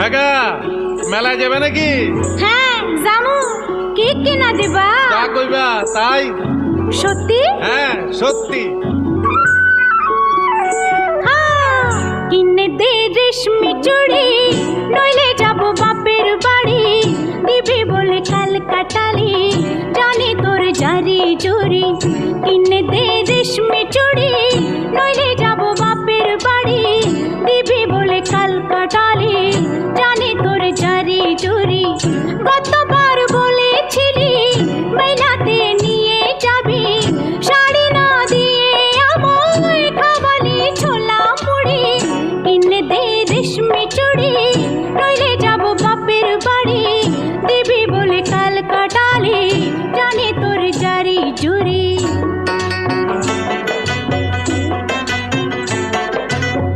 আগা মেলায় যাবে নাকি? হ্যাঁ জামু। কি কিনা দিবা? যা কইবা তাই। সত্যি? হ্যাঁ সত্যি। কিনে দে রেশমি চুড়ি, নইলে যাব বাপের বাড়ি। দিবি বলে কাল কাটালি, জানি তোর জারি জুরি। কিনে দে রেশমি চুড়ি, নইলে যাব বাপের বাড়ি। দিবি বলে কাল কাটালি, জানি তোর জারি জুরি। গত